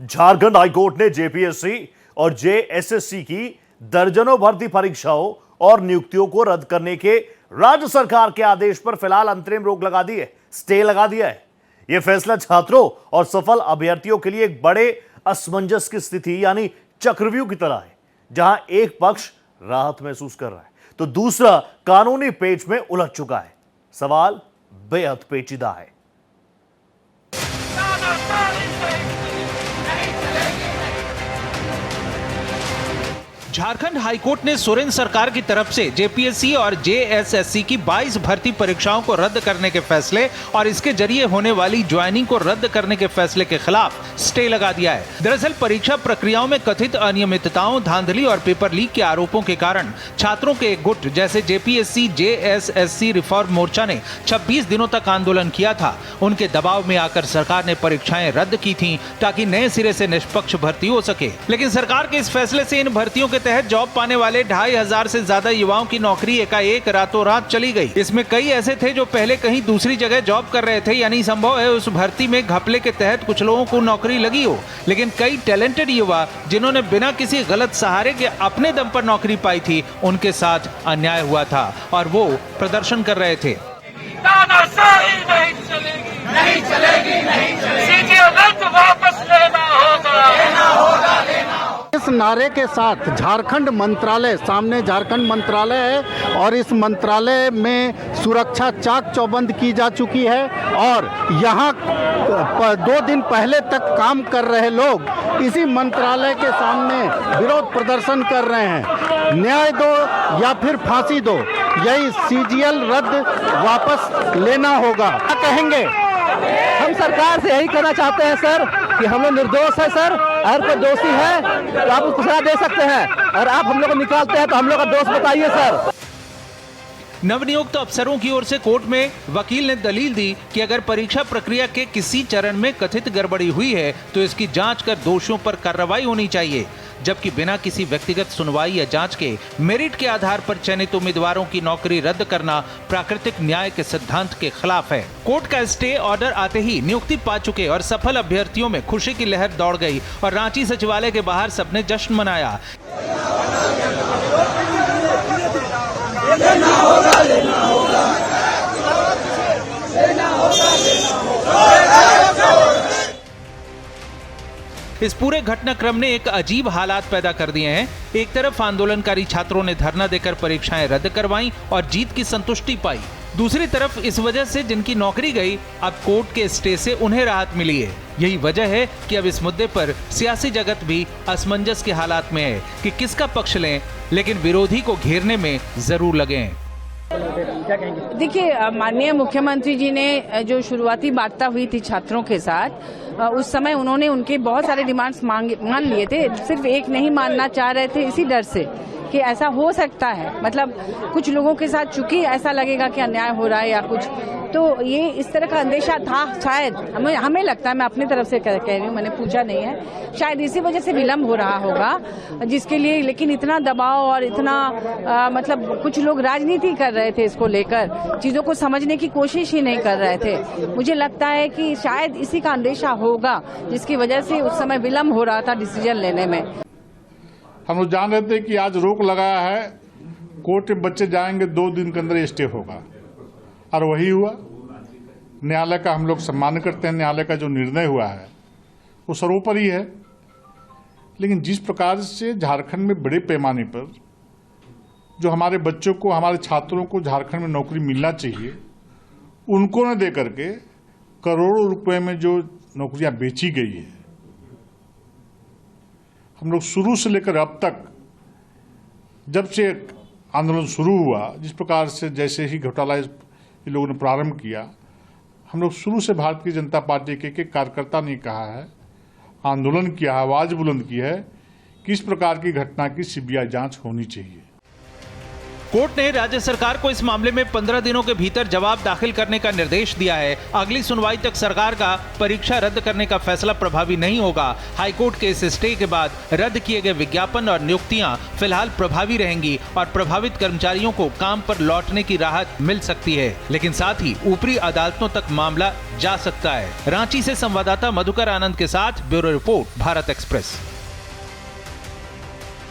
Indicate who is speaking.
Speaker 1: Jharkhand high court ने JPSC और JSSC की दर्जनों भर्ती परीक्षाओं और नियुक्तियों को रद्द करने के राज्य सरकार के आदेश पर फिलहाल अंतरिम रोक लगा दी है, स्टे लगा दिया है। यह फैसला छात्रों और सफल अभ्यर्थियों के लिए एक बड़े असमंजस की स्थिति यानी चक्रव्यूह की तरह है, जहां एक पक्ष राहत महसूस कर रहा है तो दूसरा कानूनी पेच में उलझ चुका है। सवाल बेहद पेचीदा है।
Speaker 2: झारखंड हाईकोर्ट ने सोरेन सरकार की तरफ से जेपीएससी और जेएसएससी की 22 भर्ती परीक्षाओं को रद्द करने के फैसले और इसके जरिए होने वाली ज्वाइनिंग को रद्द करने के फैसले के खिलाफ स्टे लगा दिया है। दरअसल परीक्षा प्रक्रियाओं में कथित अनियमितताओं, धांधली और पेपर लीक के आरोपों के कारण छात्रों के एक गुट जैसे जेपीएससी जेएसएससी रिफॉर्म मोर्चा ने 26 दिनों तक आंदोलन किया था। उनके दबाव में आकर सरकार ने परीक्षाएं रद्द की थी ताकि नए सिरे से निष्पक्ष भर्ती हो सके। लेकिन सरकार के इस फैसले से इन भर्तियों के तहत जॉब पाने वाले 2500 से ज्यादा युवाओं की नौकरी एकाएक रातों रात चली गई। इसमें कई ऐसे थे जो पहले कहीं दूसरी जगह जॉब कर रहे थे, यानी संभव है उस भर्ती में घपले के तहत कुछ लोगों को नौकरी लगी हो। लेकिन कई टैलेंटेड युवा जिन्होंने बिना किसी गलत सहारे के अपने दम पर नौकरी पाई थी, उनके साथ अन्याय हुआ था और वो प्रदर्शन कर रहे थे।
Speaker 3: नहीं चलेगी, वापस लेना होगा।
Speaker 4: इस नारे के साथ झारखंड मंत्रालय, सामने झारखंड मंत्रालय है और इस मंत्रालय में सुरक्षा चाक चौबंद की जा चुकी है और यहाँ 2 दिन पहले तक काम कर रहे लोग इसी मंत्रालय के सामने विरोध प्रदर्शन कर रहे हैं। न्याय दो या फिर फांसी दो, यही सीजीएल रद्द वापस लेना होगा। क्या कहेंगे?
Speaker 5: हम सरकार से यही कहना चाहते हैं सर कि हम लोग निर्दोष है सर, अगर कोई दोषी है तो आप उसको सजा दे सकते हैं और आप हम लोग को निकालते हैं तो हम लोग का दोष बताइए सर।
Speaker 2: नवनियुक्त अफसरों की ओर से कोर्ट में वकील ने दलील दी कि अगर परीक्षा प्रक्रिया के किसी चरण में कथित गड़बड़ी हुई है तो इसकी जांच कर दोषियों पर कार्रवाई होनी चाहिए, जबकि बिना किसी व्यक्तिगत सुनवाई या जांच के मेरिट के आधार पर चयनित उम्मीदवारों की नौकरी रद्द करना प्राकृतिक न्याय के सिद्धांत के खिलाफ है। कोर्ट का स्टे ऑर्डर आते ही नियुक्ति पा चुके और सफल अभ्यर्थियों में खुशी की लहर दौड़ गई और रांची सचिवालय के बाहर सबने जश्न मनाया। इस पूरे घटनाक्रम ने एक अजीब हालात पैदा कर दिए हैं। एक तरफ आंदोलनकारी छात्रों ने धरना देकर परीक्षाएं रद्द करवाईं और जीत की संतुष्टि पाई, दूसरी तरफ इस वजह से जिनकी नौकरी गई अब कोर्ट के स्टे से उन्हें राहत मिली है। यही वजह है कि अब इस मुद्दे पर सियासी जगत भी असमंजस के हालात में है कि किसका पक्ष लें, लेकिन विरोधी को घेरने में जरूर लगे।
Speaker 6: देखिए, माननीय मुख्यमंत्री जी ने जो शुरुआती वार्ता हुई थी छात्रों के साथ, उस समय उन्होंने उनके बहुत सारे डिमांड्स मान लिए थे, सिर्फ एक नहीं मानना चाह रहे थे इसी डर से कि ऐसा हो सकता है, मतलब कुछ लोगों के साथ चूंकि ऐसा लगेगा कि अन्याय हो रहा है या कुछ, तो ये इस तरह का अंदेशा था शायद, हमें लगता है, मैं अपनी तरफ से कह रही हूँ, मैंने पूछा नहीं है, शायद इसी वजह से विलम्ब हो रहा होगा जिसके लिए, लेकिन इतना दबाव और इतना मतलब कुछ लोग राजनीति कर रहे थे इसको लेकर, चीजों को समझने की कोशिश ही नहीं कर रहे थे। मुझे लगता है कि शायद इसी का अंदेशा होगा जिसकी वजह से उस समय विलम्ब हो रहा था डिसीजन लेने में।
Speaker 7: हम लोग जान रहे थे कि आज रोक लगाया है, कोर्ट में बच्चे जाएंगे, 2 दिन के अंदर स्टे होगा और वही हुआ। न्यायालय का हम लोग सम्मान करते हैं, न्यायालय का जो निर्णय हुआ है वो सर्वोपरि है। लेकिन जिस प्रकार से झारखंड में बड़े पैमाने पर जो हमारे बच्चों को, हमारे छात्रों को झारखंड में नौकरी मिलना चाहिए, उनको न दे करके करोड़ों रुपए में जो नौकरियां बेची गई है, हम लोग शुरू से लेकर अब तक, जब से आंदोलन शुरू हुआ, जिस प्रकार से जैसे ही घोटाला ये लोगों ने प्रारंभ किया, हम लोग शुरू से भारतीय जनता पार्टी के कार्यकर्ता ने कहा है, आंदोलन किया, आवाज बुलंद की है कि इस प्रकार की घटना की सीबीआई जांच होनी चाहिए।
Speaker 2: कोर्ट ने राज्य सरकार को इस मामले में 15 दिनों के भीतर जवाब दाखिल करने का निर्देश दिया है। अगली सुनवाई तक सरकार का परीक्षा रद्द करने का फैसला प्रभावी नहीं होगा। हाईकोर्ट के इस स्टे के बाद रद्द किए गए विज्ञापन और नियुक्तियां फिलहाल प्रभावी रहेंगी और प्रभावित कर्मचारियों को काम पर लौटने की राहत मिल सकती है, लेकिन साथ ही ऊपरी अदालतों तक मामला जा सकता है। रांची से संवाददाता मधुकर आनंद के साथ ब्यूरो रिपोर्ट, भारत एक्सप्रेस।